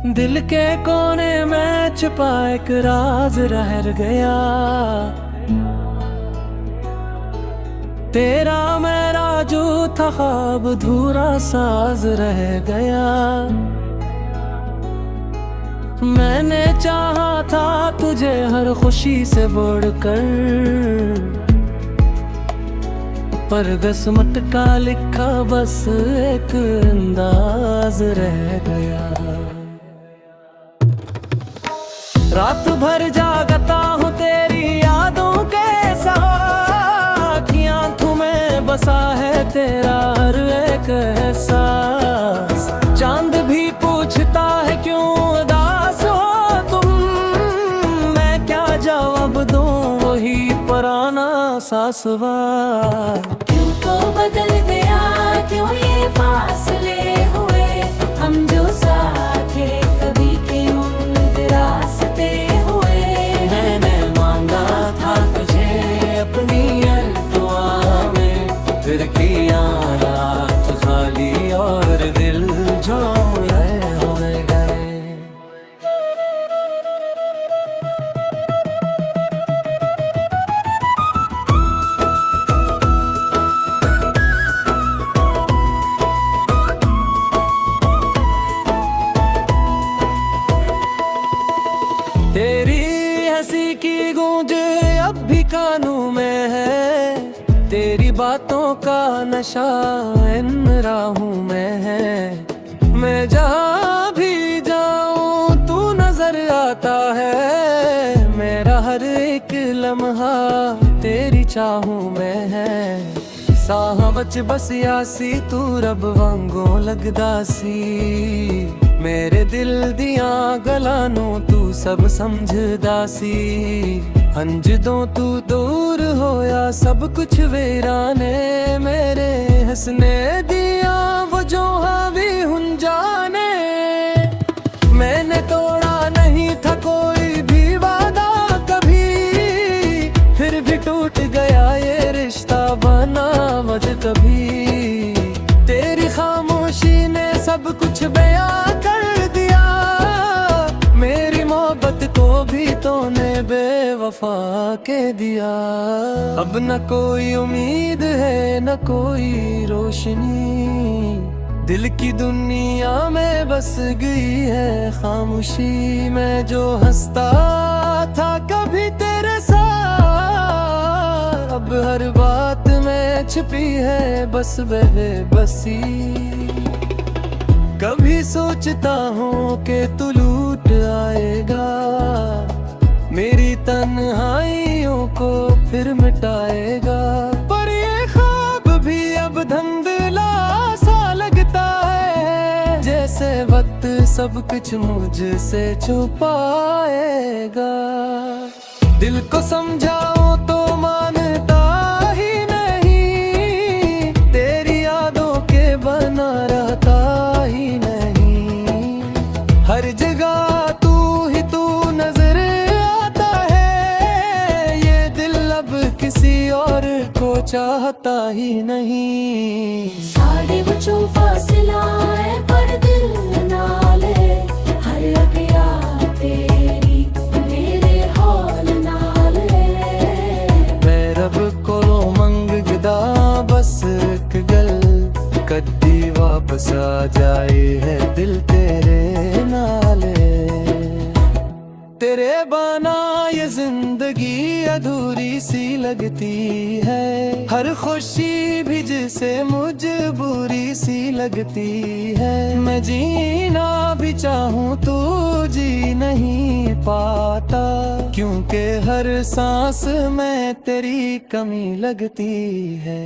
दिल के कोने में छुपा एक राज रह गया। तेरा मेरा जो था ख्वाब धूरा साज रह गया। मैंने चाहा था तुझे हर खुशी से बढ़कर, पर किस्मत का लिखा बस एक अंदाज रह गया। रात भर जागता हूँ तेरी यादों के साथ, आँखों में बसा है तेरा हर एक एहसास। चांद भी पूछता है क्यों उदास हो तुम, मैं क्या जवाब दूं वही पुराना सा सवाल। क्यों तो बदल गया, क्यों ये फासले हुए, हम जो साथ थे कभी क्यों रास्ते हुए। मैंने मांगा था तुझे अपनी दुआ में, फिर किया रात खाली और दिल झूम रहे हो गए। तेरी हंसी की गूंज अब भी कानों में है, तेरी बातों का नशा इन राहों में है। मैं जहाँ भी जाऊँ तू नजर आता है, मेरा हर एक लम्हा तेरी चाहों में है। साह बच बस यासी तू रब वांगों लगदा सी, मेरे दिल दिया गलानों तू सब समझदा सी। हंज दो तू दूर होया सब कुछ वीराने, मेरे हंसने दिया वो जो हावी हुन जाने। मैंने तोड़ा नहीं था कोई भी वादा कभी, फिर भी टूट गया ये रिश्ता बना वज कभी। तेरी खामोशी ने सब कुछ बयां कर दिया, मेरी मोहब्बत को भी तूने बेवफा के दिया। अब न कोई उम्मीद है न कोई रोशनी, दिल की दुनिया में बस गई है खामोशी। मैं जो हंसता था कभी तेरे साथ, अब हर बात में छिपी है बस बेबसी। कभी सोचता हूँ कि तू लूट आएगा, मेरी तन्हाइयों को फिर मिटाएगा। पर ये ख्वाब भी अब धुंधला सा लगता है, जैसे वक्त सब कुछ मुझसे छुपाएगा। दिल को समझाओ तो मानता ही नहीं, तेरी यादों के बना रहता ही नहीं। हर जगह तू ही तू नजर आता है, ये दिल अब किसी और को चाहता ही नहीं। साढ़े बचो फासला है पर दिल नाल है, हर अगिया तेरी मेरे हौल नाल है। मैं रब को मंगदा बस एक गल, कद्दी वापस आ जाए है दिल तेरे नाले। तेरे बना ये जिंदगी अधूरी सी लगती है, हर खुशी भी जिसे मजबूरी सी लगती है। मैं जीना भी चाहूँ तो जी नहीं पाता, क्योंकि हर सांस में तेरी कमी लगती है।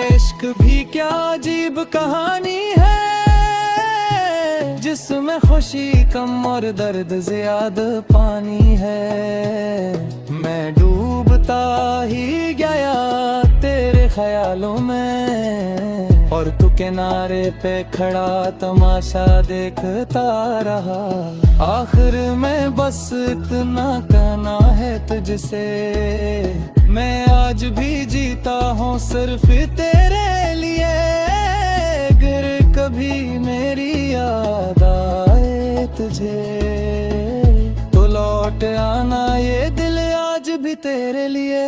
इश्क भी क्या अजीब कहानी है, जिसमें खुशी कम और दर्द ज्यादा पानी है। मैं डूबता ही गया तेरे ख्यालों में, और तू किनारे पे खड़ा तमाशा देखता रहा। आखिर में बस इतना कहना है तुझसे, मैं आज भी जीता हूँ सिर्फ तेरे लिए। अगर कभी मेरी याद आए तुझे तो लौट आना, ये दिल आज भी तेरे लिए।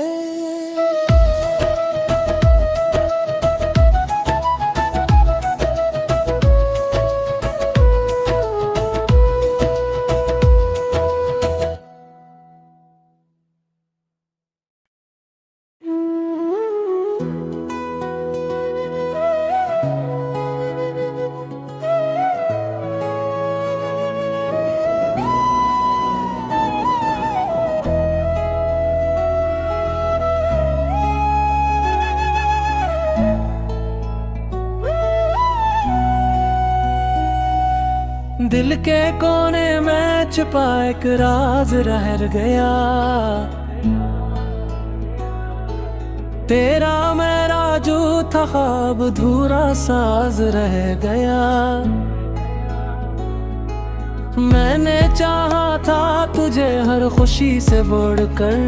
दिल के कोने में छुपा एक राज रह गया, तेरा मेरा जो था ख्वाब धूरा साज रह गया। मैंने चाहा था तुझे हर खुशी से बढ़कर,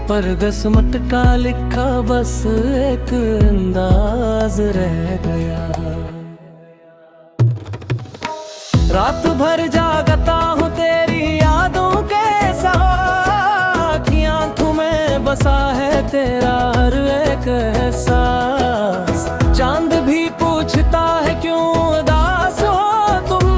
पर किस्मत का लिखा बस एक अंदाज रह गया। रात भर जागता हूँ तेरी यादों के साथ, आँखों में बसा है तेरा हर एक एहसास। चांद भी पूछता है क्यों उदास हो तुम,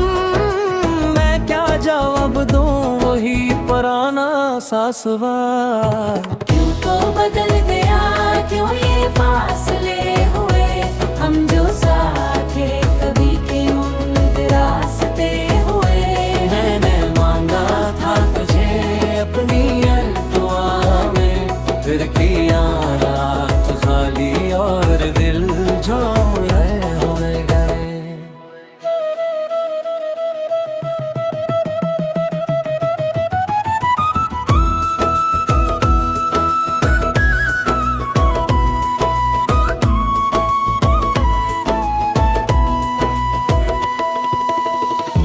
मैं क्या जवाब दूं वही पुराना सा सवाल। क्यों तो बदल गया, क्यों ये फासले हुए, हम जो साथ थे कभी के उम्र रास्ते हुए। मैंने मांगा था तुझे अपनी हर दुआ में, फिर किया रात खाली और दिल झूम रहे हो गए।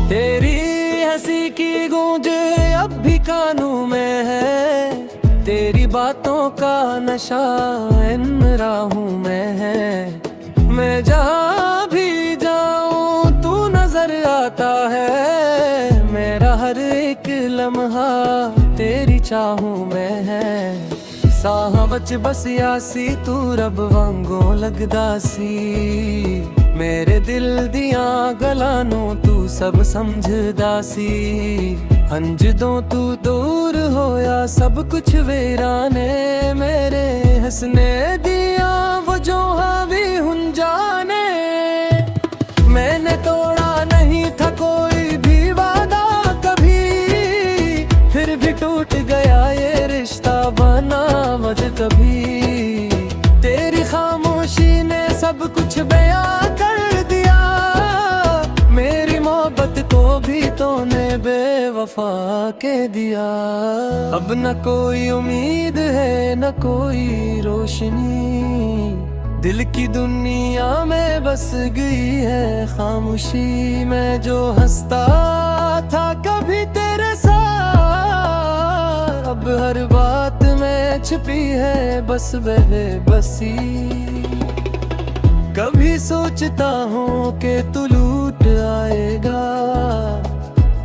तेरी हंसी की गूंज अब भी कानों में है, तेरी बातों का नशा इन राहों में है। मैं जहाँ भी जाऊँ तू नजर आता है, मेरा हर एक लम्हा तेरी चाहों में है। साह बच बस यासी तू रब वांगो लगदा सी, मेरे दिल दिया गलानों तू सब समझदा सी। हंज दो तू दूर होया सब कुछ वीराने, मेरे हंसने दिया वो जो हावी हुन जाने। मैंने तोड़ा नहीं था कोई भी वादा कभी, फिर भी टूट गया ये रिश्ता बना वज कभी। तेरी खामोशी ने सब कुछ बयां कर दिया, मेरी मोहब्बत को भी तूने बेवफा के दिया। अब न कोई उम्मीद है न कोई रोशनी, दिल की दुनिया में बस गई है खामोशी। मैं जो हंसता था कभी तेरे साथ, अब हर बात में छिपी है बस बेबसी। कभी सोचता हूँ कि तू लूट आएगा,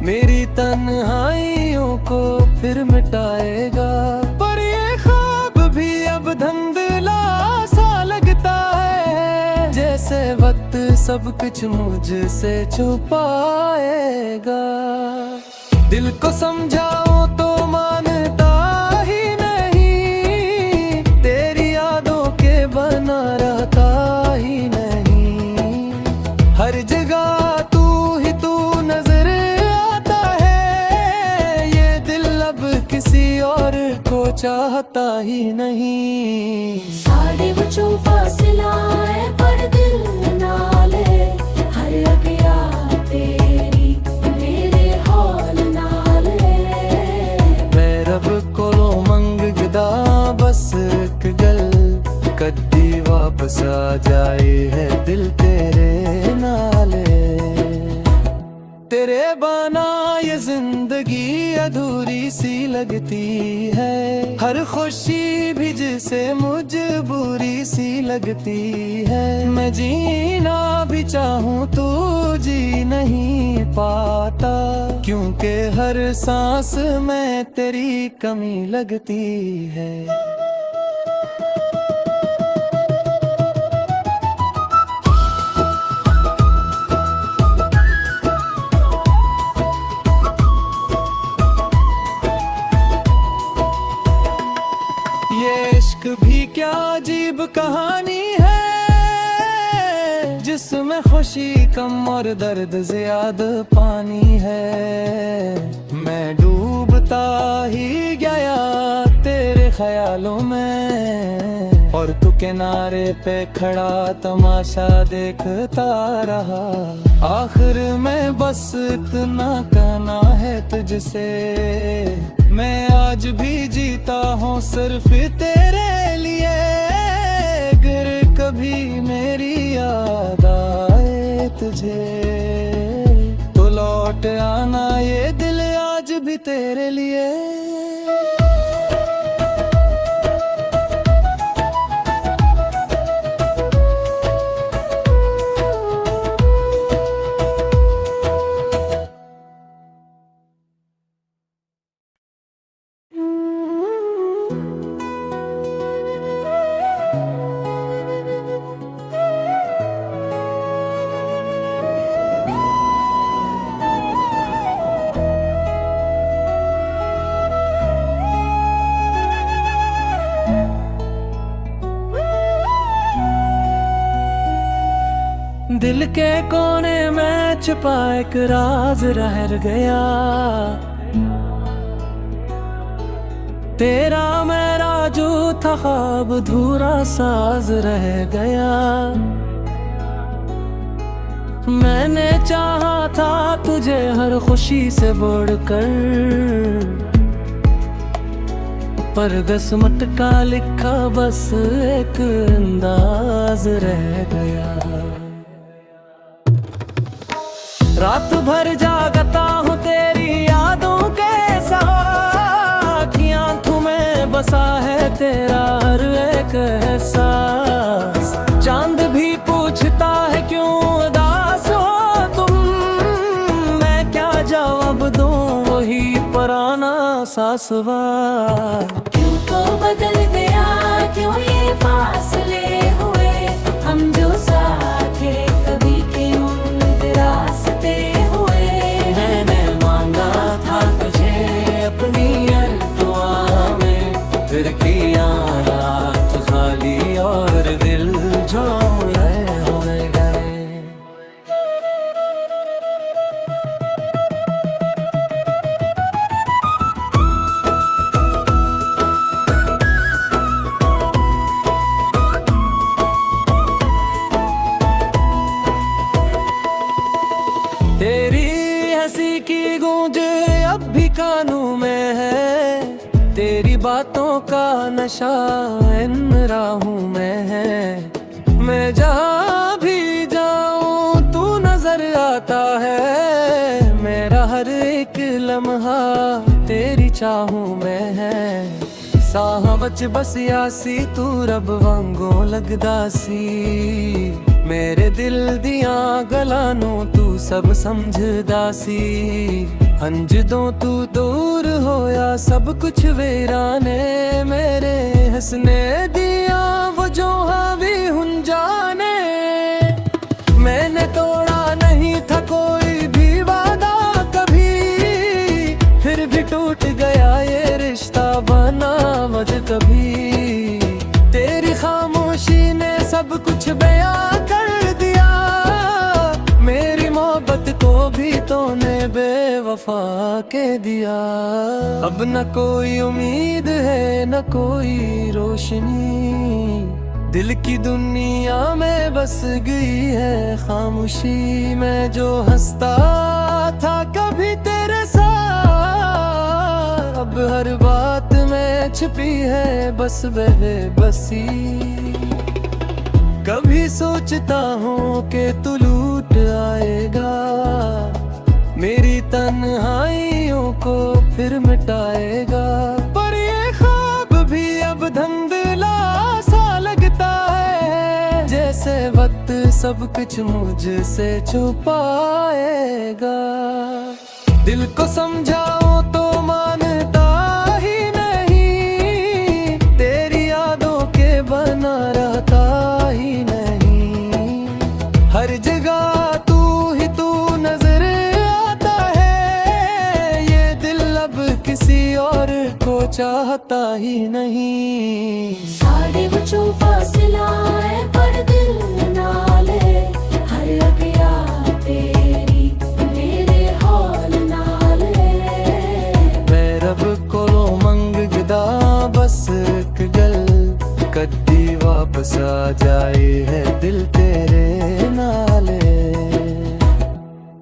मेरी तन्हाइयों को फिर मिटाएगा। पर ये ख्वाब भी अब धुंधला सा लगता है, जैसे वक्त सब कुछ मुझसे छुपाएगा। दिल को समझाओ तो मानता ही नहीं, तेरी यादों के बना रहता ही नहीं। हर जगह तू नजर आता है, ये दिल अब किसी और को चाहता ही नहीं। साढ़े बचो फासला है पर दिल नाले, हर अगिया तेरी मेरे हौल नाले। मैं रब को मंगदा बस एक गल, कदी वापस पास आ जाए है दिल तेरे नाले। तेरे बना ये जिंदगी अधूरी सी लगती है, हर खुशी भी जिसे मजबूरी सी लगती है। मैं जीना भी चाहूँ तो जी नहीं पाता, क्योंकि हर सांस में तेरी कमी लगती है। ये इश्क भी क्या अजीब कहानी है, जिसमें खुशी कम और दर्द ज्यादा पानी है। मैं डूबता ही गया तेरे ख्यालों में, और तू किनारे पे खड़ा तमाशा देखता रहा। आखिर में बस इतना कहना है तुझसे, मैं आज भी जीता हूँ सिर्फ तेरे लिए। अगर कभी मेरी याद आए तुझे, तो लौट आना ये दिल आज भी तेरे लिए। दिल के कोने में छुपा एक राज रह गया, तेरा मेरा जो था ख्वाब धूरा साज रह गया। मैंने चाहा था तुझे हर खुशी से बढ़कर, पर किस्मत का लिखा बस एक अंदाज रह गया। रात भर जागता हूँ तेरी यादों के साथ, आँखों में बसा है तेरा हर एक एहसास। चांद भी पूछता है क्यों उदास हो तुम, मैं क्या जवाब दूं वही पुराना सा सवाल। क्यों तो बदल गया, क्यों ये फासले हुए, हम जो साथ थे कभी के उम्र रास्ते हुए। मैंने मांगा था तुझे अपनी हर दुआ में, फिर किया रात खाली और दिल झोंले हो गए। तेरी हंसी की गूंज अब भी कानों में है, तेरी बातों का नशा इन राहों में है। मैं जहाँ भी जाऊँ तू नजर आता है, मेरा हर एक लम्हा तेरी चाहों में है। साह बच बस यासी तू रब वांगों लगदा सी, मेरे दिल दिया गलानों तू सब समझदा सी। हंज दो तू दूर होया सब कुछ वीराने, मेरे हंसने दिया वो जो हावी हुन जाने। मैंने तोड़ा नहीं था कोई भी वादा कभी, फिर भी टूट गया ये रिश्ता बना मजकभी। तेरी खामोशी ने सब कुछ बयां कर दिया, मेरी मोहब्बत को भी तूने बेवफा के दिया। अब न कोई उम्मीद है न कोई रोशनी, दिल की दुनिया में बस गई है खामोशी। मैं जो हंसता था कभी तेरे साथ, अब हर बात में छिपी है बस बेबसी। कभी सोचता हूँ कि तू लूट आएगा, मेरी तन्हाइयों को फिर मिटाएगा। पर ये ख्वाब भी अब धुंधला सा लगता है, जैसे वक्त सब कुछ मुझसे छुपाएगा। दिल को समझाओ तो मानता ही नहीं, तेरी यादों के बना रहता ही नहीं। हर जगह तू ही तू नजर आता है, ये दिल अब किसी और को चाहता ही नहीं। साढ़े बचो फासला है पर दिल नाल है, हर अगिया तेरी मेरे हौल नाल है। मैं रब को मंगदा बस एक गल, कद्दी वापस आ जाए है दिल तेरे नाले।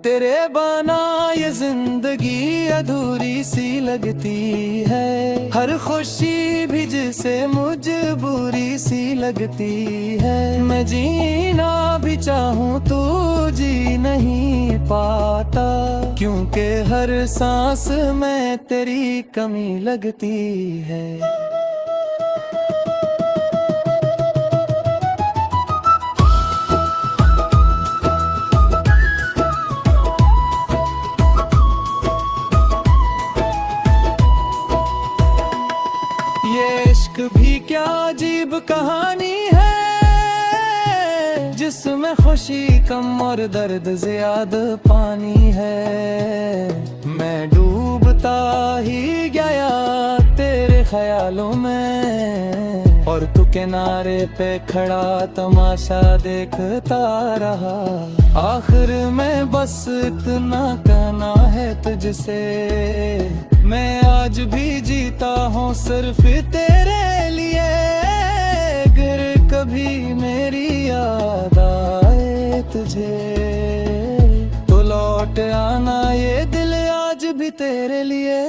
तेरे बना ये जिंदगी अधूरी सी लगती है, हर खुशी भी जिसे मजबूरी सी लगती है। मैं जीना भी चाहूँ तो जी नहीं पाता, क्योंकि हर सांस में तेरी कमी लगती है। ये इश्क भी क्या अजीब कहानी है, जिसमें खुशी कम और दर्द ज्यादा पानी है। मैं डूबता ही गया तेरे ख्यालों में, और तू किनारे पे खड़ा तमाशा देखता रहा। आखिर में बस इतना कहना है तुझसे, मैं आज भी जीता हूँ सिर्फ तेरे लिए। अगर कभी मेरी याद आए तुझे, तो लौट आना ये दिल आज भी तेरे लिए।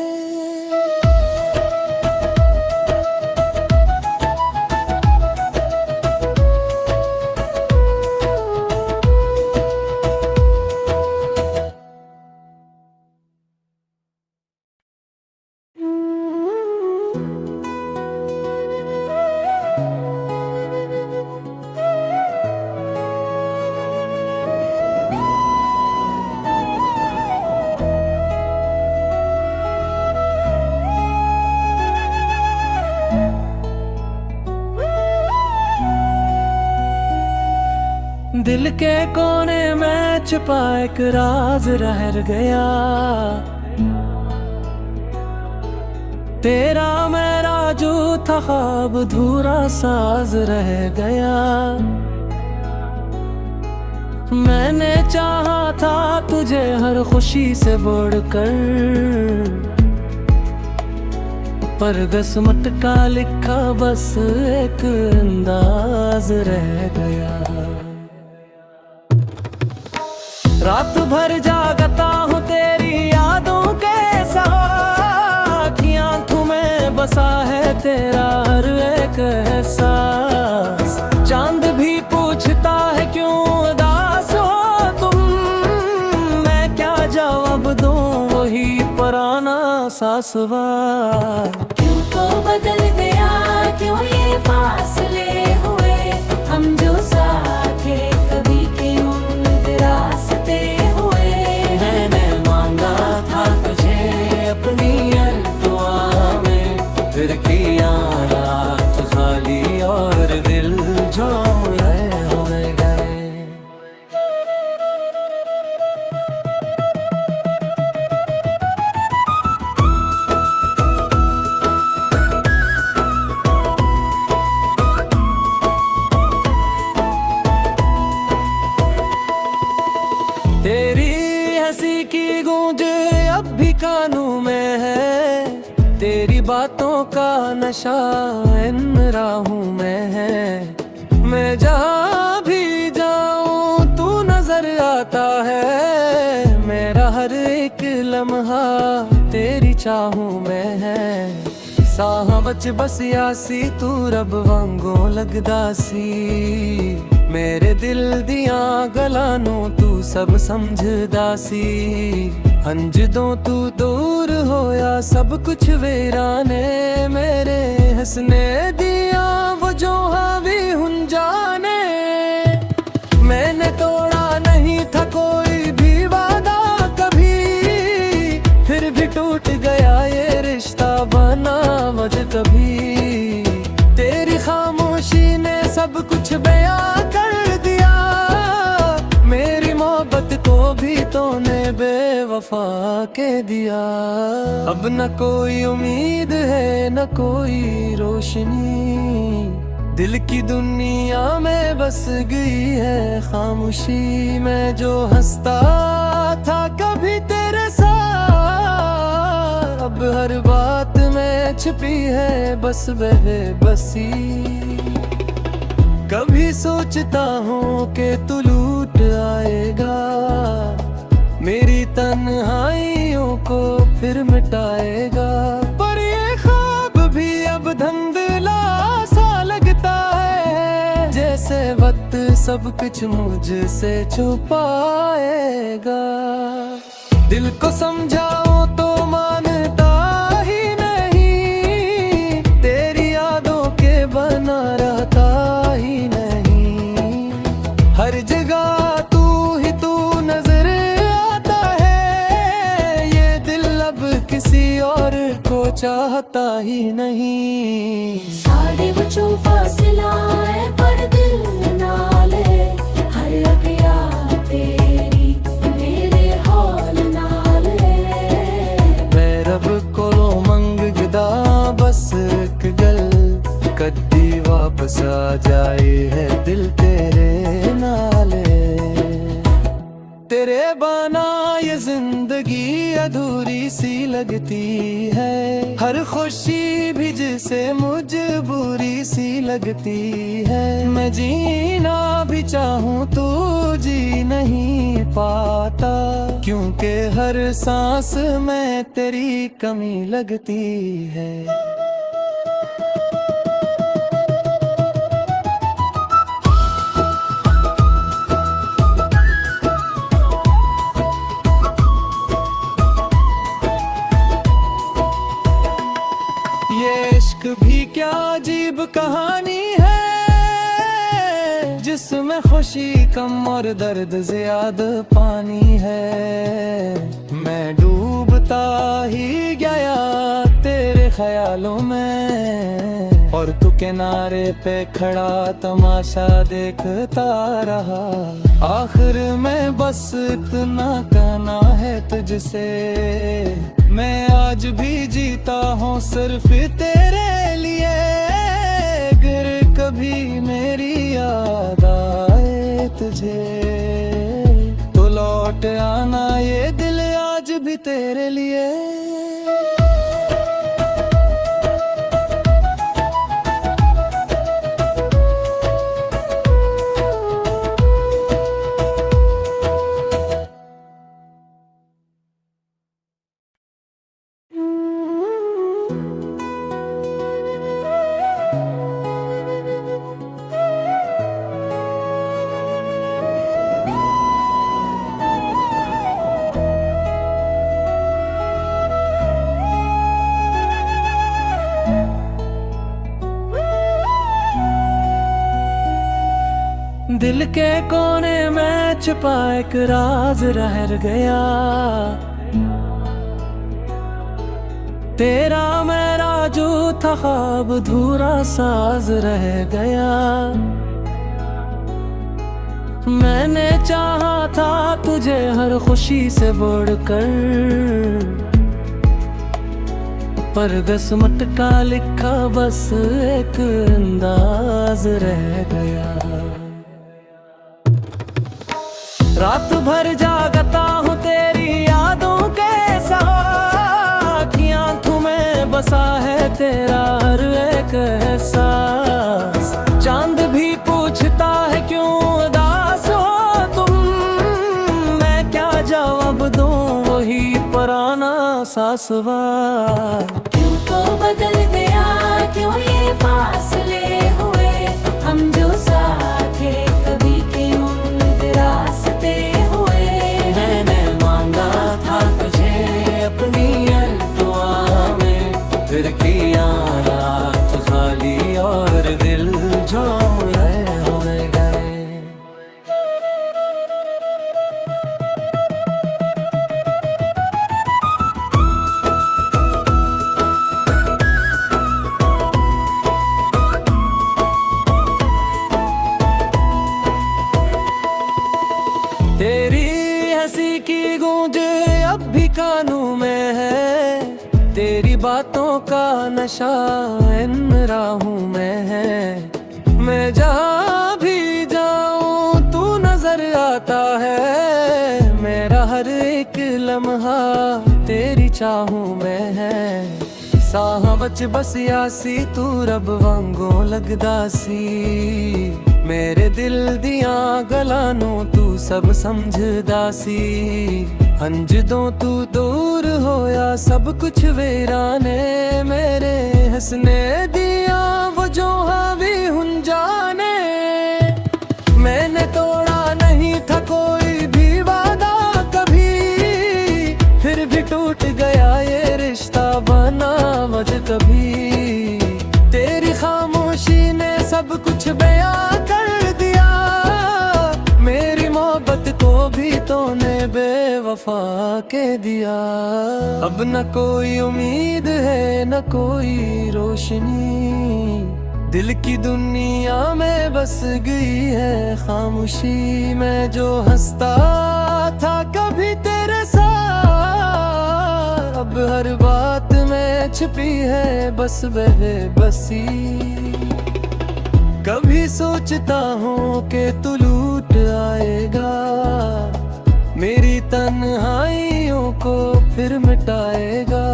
दिल के कोने में छुपा एक राज रह गया, तेरा मेरा जो था ख्वाब धूरा साज रह गया। मैंने चाहा था तुझे हर खुशी से बढ़कर, पर किस्मत का लिखा बस एक अंदाज रह गया। रात भर जागता हूँ तेरी यादों के साथ, आँखों में बसा है तेरा हर एक एहसास। चांद भी पूछता है क्यों उदास हो तुम, मैं क्या जवाब दूं वही पुराना सा सवाल। क्यों तो बदल गया, क्यों ये फासले हुए, हम जो साथ थे कभी के उम्र रास्ते हुए। मैंने मांगा था तुझे अपनी हर दुआ में, फिर किया रात खाली और दिल झूम रहे हो गए। तेरी हंसी की गूंज अब भी कानों में है, तेरी बातों का नशा इन राहों में है। मैं जहाँ भी जाऊँ तू नजर आता है, मेरा हर एक लम्हा तेरी चाहों में है। साह बच बस यासी तू रब वांगों लगदा सी, मेरे दिल दिया गलानो तू सब समझदा सी हंज दो तू दूर होया सब कुछ वीराने मेरे हंसने दिया वो जो हावी हुन जाने मैंने तोड़ा नहीं था कोई भी वादा कभी फिर भी टूट गया ये रिश्ता बना वज कभी तेरी खामोशी ने सब कुछ बयां कर दिया मेरी मोहब्बत को भी तूने बेवफा के दिया अब न कोई उम्मीद है न कोई रोशनी दिल की दुनिया में बस गई है खामोशी मैं जो हंसता था कभी तेरे साथ अब हर बात में छिपी है बस बेबसी कभी सोचता हूँ कि तू लूट आएगा मेरी तन्हाइयों को फिर मिटाएगा पर ये ख्वाब भी अब धुंधला सा लगता है जैसे वक्त सब कुछ मुझसे छुपाएगा दिल को समझाओ तो मानता ही नहीं तेरी यादों के बना रहता ही नहीं हर जगह तू ही तू नजर आता है ये दिल अब किसी और को चाहता ही नहीं साढ़े बच्चों फासला है पर दिल नाले हर अगिया तेरी मेरे हौल नाले मैं रब को मंगदा बस एक गल कद्दी वापस आ जाए है दिल तेरे नाले तेरे बना ये जिंदगी अधूरी सी लगती है हर खुशी भी जिसे मजबूरी सी लगती है मैं जीना भी चाहूँ तो जी नहीं पाता क्योंकि हर सांस में तेरी कमी लगती है इश्क भी क्या अजीब कहानी है जिसमें खुशी कम और दर्द ज्यादा पानी है मैं डूबता ही गया तेरे ख्यालों में और तू किनारे पे खड़ा तमाशा देखता रहा आखिर में बस इतना कहना है तुझसे मैं आज भी जीता हूँ सिर्फ तेरे लिए अगर कभी मेरी याद आए तुझे तो लौट आना ये दिल आज भी तेरे लिए दिल के कोने में छुपा एक राज रह गया तेरा मेरा जो था ख्वाब धूरा साज रह गया मैंने चाहा था तुझे हर खुशी से बढ़कर पर किस्मत का लिखा बस एक अंदाज रह गया रात भर जागता हूँ तेरी यादों के साथ आँखों में बसा है तेरा हर एक एहसास चांद भी पूछता है क्यों उदास हो तुम मैं क्या जवाब दूं वही पुराना सा सवाल क्यों तो बदल गया क्यों ये फासले हुए हम जो साथ थे कभी कानों में है, तेरी बातों का नशा इन राहों में है। मैं जहाँ भी जाऊँ तू नजर आता है, मेरा हर एक लम्हा तेरी चाहूं में है। साह बच बस यासी तू रब वांगों लगदा सी, मेरे दिल दिया गलानों तू सब समझदा सी। हंजदों तू दूर होया सब कुछ वीराने, मेरे हंसने दिया वो जो हावी हुन जाने। मैंने तोड़ा नहीं था कोई भी वादा कभी, फिर भी टूट गया ये रिश्ता बना वजह कभी। तेरी खामोशी ने सब कुछ बयां कर दिया, मेरी मोहब्बत को भी तूने बेवफा के दिया। अब न कोई उम्मीद है न कोई रोशनी, दिल की दुनिया में बस गई है खामोशी। मैं जो हंसता था कभी तेरे साथ, अब हर बात में छिपी है बस बेबसी। कभी सोचता हूँ कि तू लूट आएगा, मेरी तन्हाइयों को फिर मिटाएगा।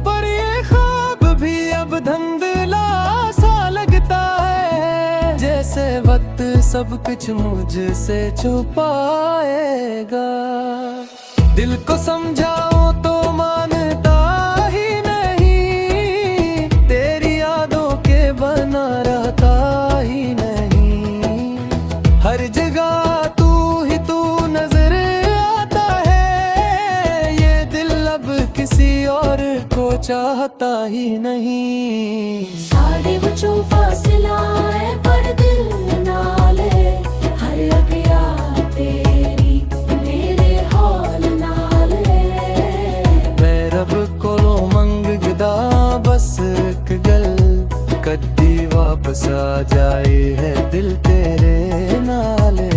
पर ये ख्वाब भी अब धुंधला सा लगता है, जैसे वक्त सब कुछ मुझसे छुपाएगा। दिल को समझाओ तो मानता ही नहीं, तेरी यादों के बना रहता ही नहीं। हर जगह तू ही तू नजर आता है, ये दिल अब किसी और को चाहता ही नहीं। साढ़े बचो फासला है पर दिल नाल है, हर अगिया तेरी मेरे हौल नाल है। मैं रब को मंगदा बस एक गल, कद्दी वापस आ जाए है दिल तेरे नाले।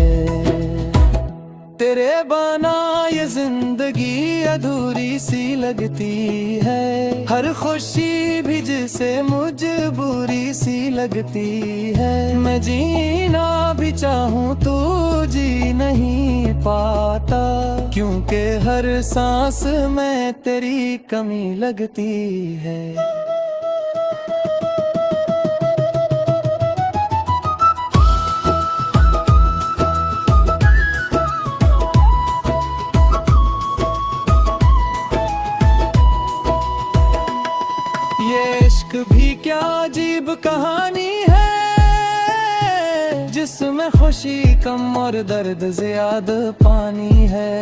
तेरे बना ये जिंदगी अधूरी सी लगती है, हर खुशी भी जिसे मजबूरी सी लगती है। मैं जीना भी चाहूँ तो जी नहीं पाता, क्योंकि हर सांस में तेरी कमी लगती है। ये इश्क भी क्या अजीब कहानी है, जिसमें खुशी कम और दर्द ज्यादा पानी है।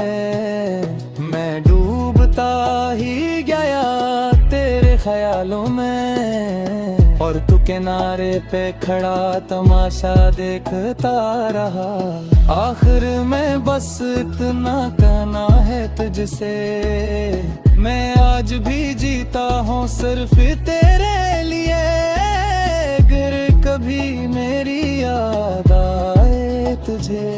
मैं डूबता ही गया तेरे ख्यालों में, और तू किनारे पे खड़ा तमाशा देखता रहा। आखिर में बस इतना कहना है तुझसे, मैं आज भी जीता हूँ सिर्फ तेरे लिए। अगर कभी मेरी याद आए तुझे,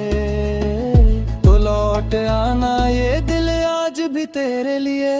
तो लौट आना ये दिल आज भी तेरे लिए।